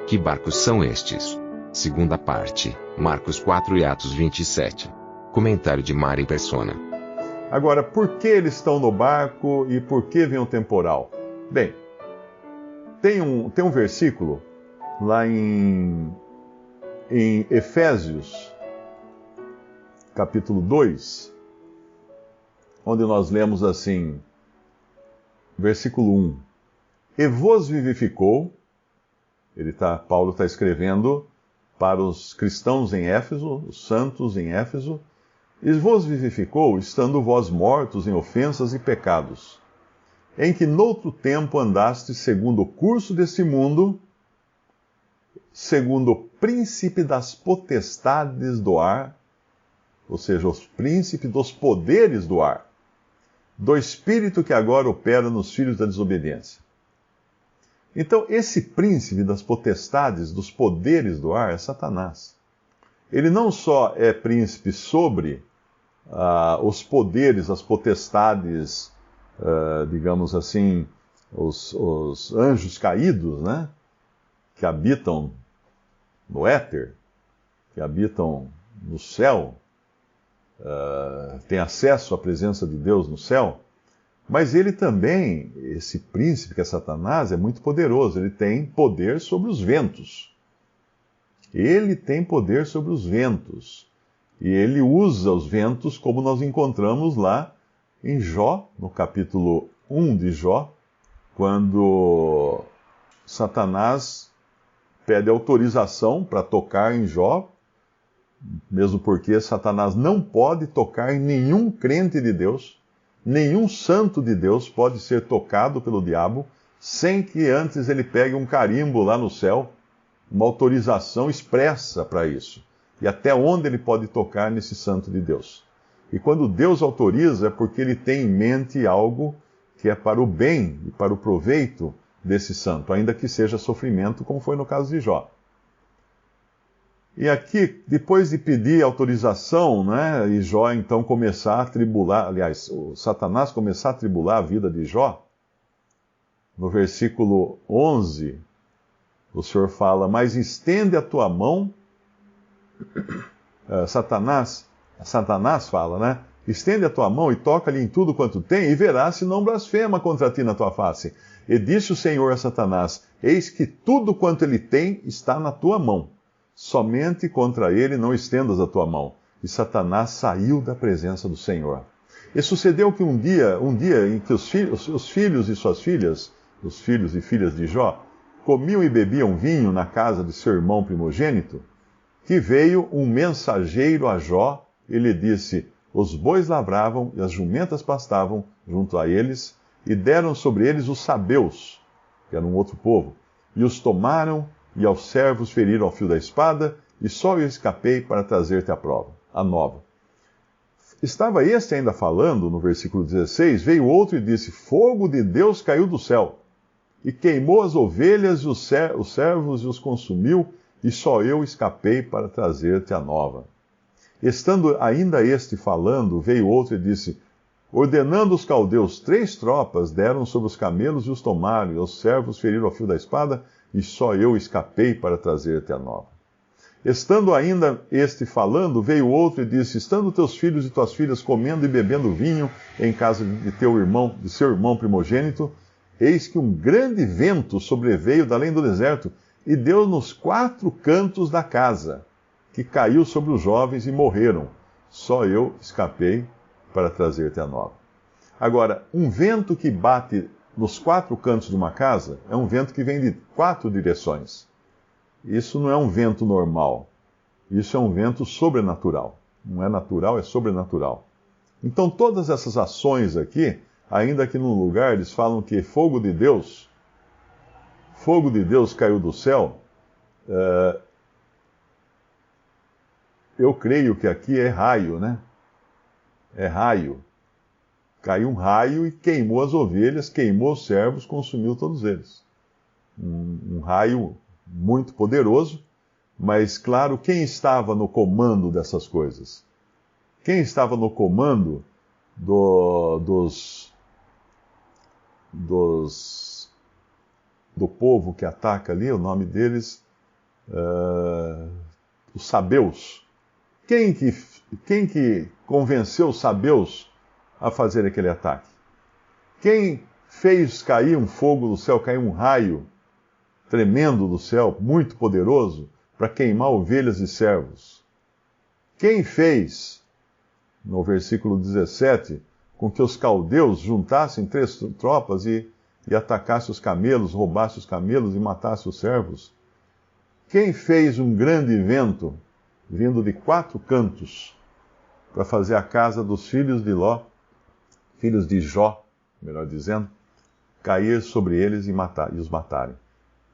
Que barcos são estes? Segunda parte, Marcos 4 e Atos 27. Comentário de Mari Persona. Agora, por que eles estão no barco e por que vem um temporal? Bem, tem um versículo lá em Efésios, capítulo 2, onde nós lemos assim, versículo 1. E vos vivificou, Paulo está escrevendo para os cristãos em Éfeso, os santos em Éfeso, e vos vivificou, estando vós mortos em ofensas e pecados, em que noutro tempo andastes segundo o curso deste mundo, segundo o príncipe das potestades do ar, ou seja, os príncipes dos poderes do ar, do espírito que agora opera nos filhos da desobediência. Então, esse príncipe das potestades, dos poderes do ar, é Satanás. Ele não só é príncipe sobre os poderes, as potestades, digamos assim, os anjos caídos, né? Que habitam no éter, que habitam no céu, têm acesso à presença de Deus no céu. Mas ele também, esse príncipe que é Satanás, é muito poderoso. Ele tem poder sobre os ventos. Ele tem poder sobre os ventos. E ele usa os ventos como nós encontramos lá em Jó, no capítulo 1 de Jó, quando Satanás pede autorização para tocar em Jó, mesmo porque Satanás não pode tocar em nenhum crente de Deus. Nenhum santo de Deus pode ser tocado pelo diabo sem que antes ele pegue um carimbo lá no céu, uma autorização expressa para isso. E até onde ele pode tocar nesse santo de Deus. E quando Deus autoriza é porque ele tem em mente algo que é para o bem e para o proveito desse santo, ainda que seja sofrimento, como foi no caso de Jó. E aqui, depois de pedir autorização, né, e Jó então começar a tribular, aliás, o Satanás começar a tribular a vida de Jó, no versículo 11, o Senhor fala, mas estende a tua mão, Satanás fala, né, estende a tua mão e toca-lhe em tudo quanto tem, e verás se não blasfema contra ti na tua face. E disse o Senhor a Satanás, eis que tudo quanto ele tem está na tua mão. Somente contra ele não estendas a tua mão. E Satanás saiu da presença do Senhor. E sucedeu que um dia em que os filhos e suas filhas, os filhos e filhas de Jó, comiam e bebiam vinho na casa de seu irmão primogênito, que veio um mensageiro a Jó e lhe disse, os bois lavravam e as jumentas pastavam junto a eles, e deram sobre eles os sabeus, que era um outro povo, e os tomaram, e aos servos feriram ao fio da espada, e só eu escapei para trazer-te a nova. Estava este ainda falando, no versículo 16, veio outro e disse, fogo de Deus caiu do céu, e queimou as ovelhas e os servos e os consumiu, e só eu escapei para trazer-te a nova. Estando ainda este falando, veio outro e disse, ordenando os caldeus 3 tropas, deram sobre os camelos e os tomaram, e os servos feriram ao fio da espada, e só eu escapei para trazer-te a nova. Estando ainda este falando, veio outro e disse, estando teus filhos e tuas filhas comendo e bebendo vinho em casa de seu irmão primogênito, eis que um grande vento sobreveio da além do deserto, e deu nos 4 cantos da casa, que caiu sobre os jovens e morreram. Só eu escapei para trazer-te a nova. Agora, um vento que bate nos 4 cantos de uma casa, é um vento que vem de 4 direções. Isso não é um vento normal. Isso é um vento sobrenatural. Não é natural, é sobrenatural. Então, todas essas ações aqui, ainda que num lugar eles falam que fogo de Deus caiu do céu, eu creio que aqui é raio, né? É raio. Caiu um raio e queimou as ovelhas, queimou os servos, consumiu todos eles. Um raio muito poderoso, mas claro, quem estava no comando dessas coisas? Quem estava no comando do povo que ataca ali? O nome deles os sabeus. Quem que convenceu os sabeus a fazer aquele ataque? Quem fez cair um fogo do céu, cair um raio tremendo do céu, muito poderoso, para queimar ovelhas e servos? Quem fez, no versículo 17, com que os caldeus juntassem 3 tropas e atacassem os camelos, roubassem os camelos e matassem os servos? Quem fez um grande vento, vindo de 4 cantos, para fazer a casa dos filhos de Ló, filhos de Jó, melhor dizendo, cair sobre eles e os matarem?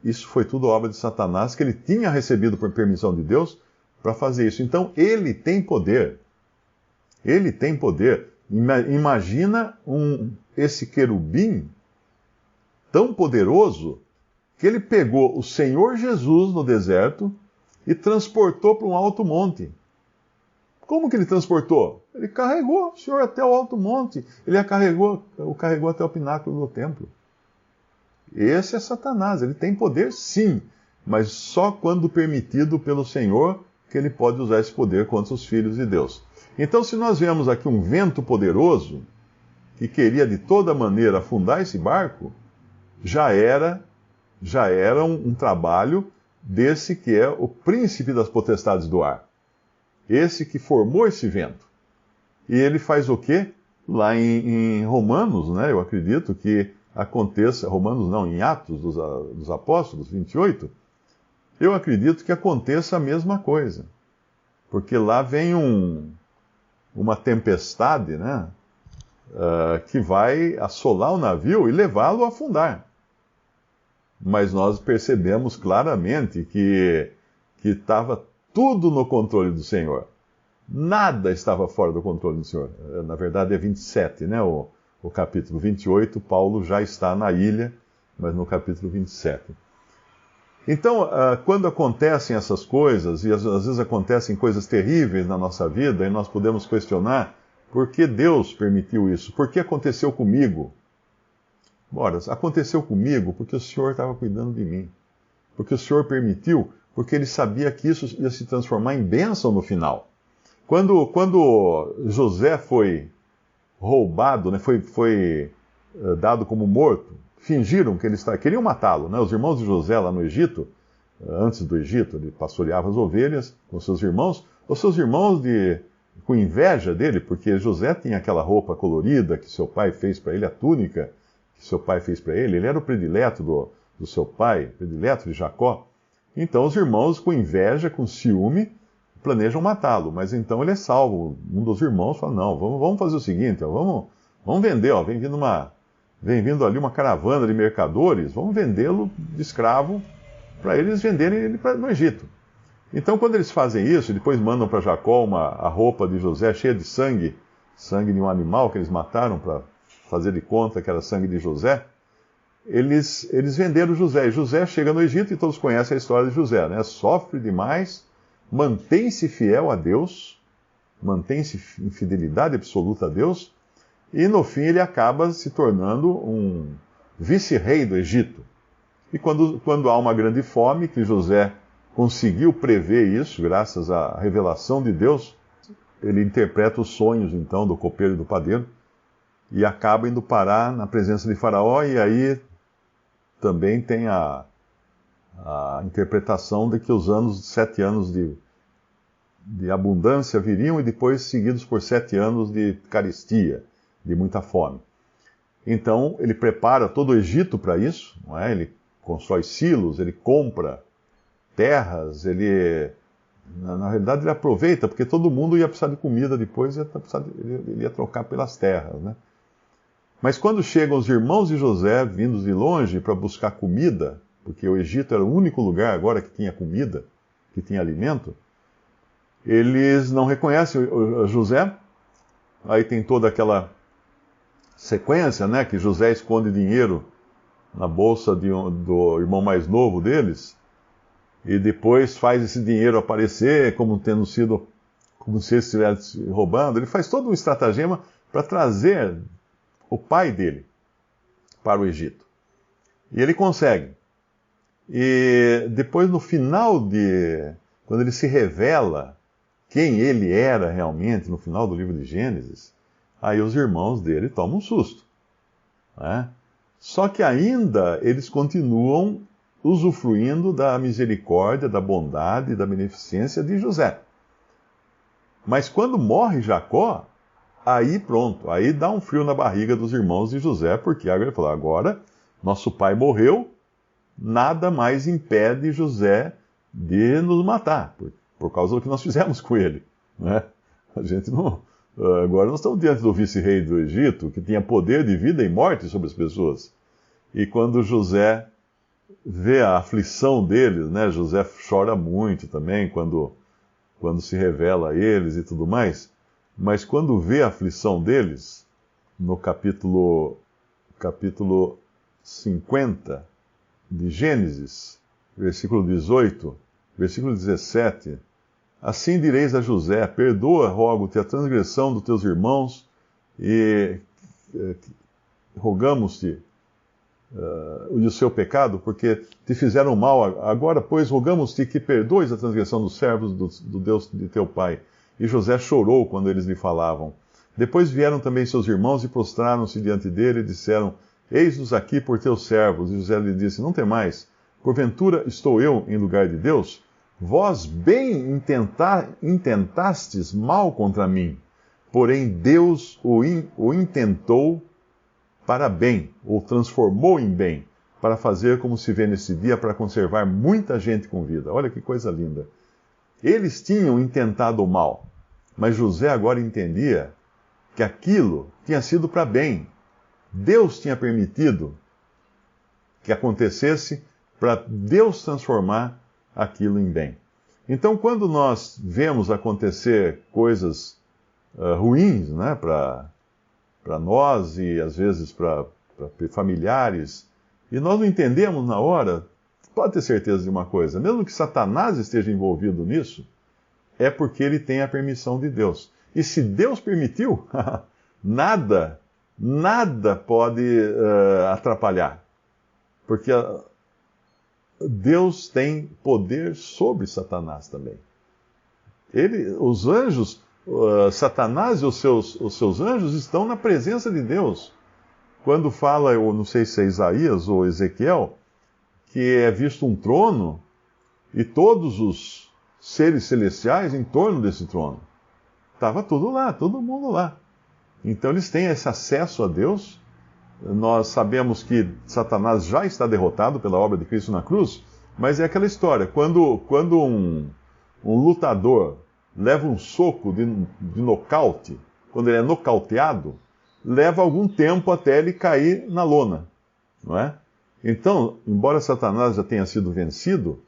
Isso foi tudo obra de Satanás, que ele tinha recebido por permissão de Deus para fazer isso. Então, ele tem poder. Ele tem poder. Imagina esse querubim tão poderoso que ele pegou o Senhor Jesus no deserto e transportou para um alto monte. Como que ele transportou? Ele carregou o Senhor até o alto monte. Ele o carregou até o pináculo do templo. Esse é Satanás. Ele tem poder, sim, mas só quando permitido pelo Senhor que ele pode usar esse poder contra os filhos de Deus. Então, se nós vemos aqui um vento poderoso que queria de toda maneira afundar esse barco, já era um trabalho desse que é o príncipe das potestades do ar. Esse que formou esse vento. E ele faz o quê? Lá em Romanos, né, eu acredito que aconteça, Romanos não, em Atos dos Apóstolos, 28, eu acredito que aconteça a mesma coisa. Porque lá vem uma tempestade, né, que vai assolar o navio e levá-lo a afundar. Mas nós percebemos claramente que estava tudo no controle do Senhor. Nada estava fora do controle do Senhor. Na verdade é 27, né? O capítulo 28, Paulo já está na ilha, mas no capítulo 27. Então, quando acontecem essas coisas, e às vezes acontecem coisas terríveis na nossa vida, e nós podemos questionar por que Deus permitiu isso? Por que aconteceu comigo? Ora, aconteceu comigo porque o Senhor estava cuidando de mim. Porque o Senhor permitiu, porque Ele sabia que isso ia se transformar em bênção no final. Quando José foi roubado, né, foi dado como morto, fingiram que queriam matá-lo, né? Os irmãos de José lá no Egito, antes do Egito, ele pastoreava as ovelhas com seus irmãos, com inveja dele, porque José tinha aquela roupa colorida que seu pai fez para ele, a túnica que seu pai fez para ele, ele era o predileto do seu pai, predileto de Jacó. Então os irmãos, com inveja, com ciúme, planejam matá-lo, mas então ele é salvo. Um dos irmãos fala, não, vamos fazer o seguinte, ó, vamos vender, ó, vem vindo ali uma caravana de mercadores, vamos vendê-lo de escravo para eles venderem ele no Egito. Então quando eles fazem isso, depois mandam para Jacó a roupa de José cheia de sangue de um animal que eles mataram para fazer de conta que era sangue de José, eles venderam José. E José chega no Egito e todos conhecem a história de José, né? Sofre demais, mantém-se fiel a Deus, mantém-se em fidelidade absoluta a Deus, e no fim ele acaba se tornando um vice-rei do Egito. E quando há uma grande fome, que José conseguiu prever isso, graças à revelação de Deus, ele interpreta os sonhos então do copeiro e do padeiro, e acaba indo parar na presença de Faraó, e aí também tem a interpretação de que os 7 anos de abundância viriam e depois seguidos por 7 anos de carestia, de muita fome. Então ele prepara todo o Egito para isso, não é? Ele constrói silos, ele compra terras, na realidade ele aproveita, porque todo mundo ia precisar de comida depois, ele ia trocar pelas terras, né? Mas quando chegam os irmãos de José, vindos de longe para buscar comida, porque o Egito era o único lugar agora que tinha comida, que tinha alimento, eles não reconhecem o José. Aí tem toda aquela sequência, né, que José esconde dinheiro na bolsa do irmão mais novo deles, e depois faz esse dinheiro aparecer como se ele estivesse roubando. Ele faz todo um estratagema para trazer o pai dele para o Egito. E ele consegue. E depois, no final quando ele se revela quem ele era realmente, no final do livro de Gênesis, aí os irmãos dele tomam um susto, né? Só que ainda eles continuam usufruindo da misericórdia, da bondade e da beneficência de José. Mas quando morre Jacó, aí pronto, aí dá um frio na barriga dos irmãos de José, porque agora ele falou, agora nosso pai morreu, nada mais impede José de nos matar, por causa do que nós fizemos com ele, né? A gente não... Agora nós estamos diante do vice-rei do Egito, que tinha poder de vida e morte sobre as pessoas. E quando José vê a aflição deles, né? José chora muito também quando se revela a eles e tudo mais. Mas quando vê a aflição deles, no capítulo 50 de Gênesis, versículo 18, versículo 17... Assim direis a José, perdoa, rogo-te, a transgressão dos teus irmãos, e rogamos-te o seu pecado, porque te fizeram mal. Agora, pois, rogamos-te que perdoes a transgressão dos servos do Deus de teu pai. E José chorou quando eles lhe falavam. Depois vieram também seus irmãos e prostraram-se diante dele e disseram, eis-nos aqui por teus servos. E José lhe disse, não temais, porventura estou eu em lugar de Deus? Vós bem intentastes mal contra mim, porém Deus o intentou para bem, ou transformou em bem, para fazer como se vê nesse dia, para conservar muita gente com vida. Olha que coisa linda. Eles tinham intentado o mal, mas José agora entendia que aquilo tinha sido para bem. Deus tinha permitido que acontecesse para Deus transformar aquilo em bem. Então, quando nós vemos acontecer coisas ruins, né, para nós e às vezes para familiares, e nós não entendemos na hora, pode ter certeza de uma coisa, mesmo que Satanás esteja envolvido nisso, é porque ele tem a permissão de Deus. E se Deus permitiu, nada pode atrapalhar. Porque Deus tem poder sobre Satanás também. Os anjos, Satanás e os seus anjos estão na presença de Deus. Quando fala, eu não sei se é Isaías ou Ezequiel, que é visto um trono e todos os seres celestiais em torno desse trono. Estava tudo lá, todo mundo lá. Então eles têm esse acesso a Deus. Nós sabemos que Satanás já está derrotado pela obra de Cristo na cruz, mas é aquela história, quando um lutador leva um soco de nocaute, quando ele é nocauteado, leva algum tempo até ele cair na lona, não é? Então, embora Satanás já tenha sido vencido,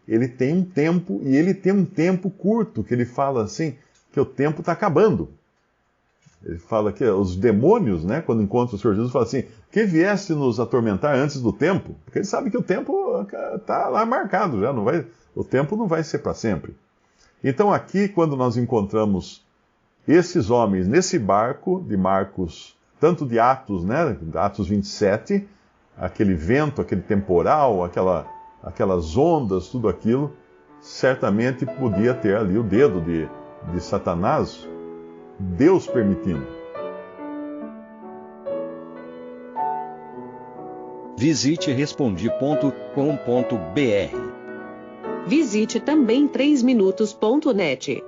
ele tem um tempo, e ele tem um tempo curto, que ele fala assim, que o tempo está acabando. Ele fala que os demônios, né, quando encontram o Senhor Jesus, falam assim, que viesse nos atormentar antes do tempo? Porque ele sabe que o tempo está lá marcado, já o tempo não vai ser para sempre. Então aqui, quando nós encontramos esses homens nesse barco de Marcos, tanto de Atos, né, Atos 27, aquele vento, aquele temporal, aquelas ondas, tudo aquilo, certamente podia ter ali o dedo de Satanás, Deus permitindo. Visite Respondi.com.br. Visite também 3minutos.net.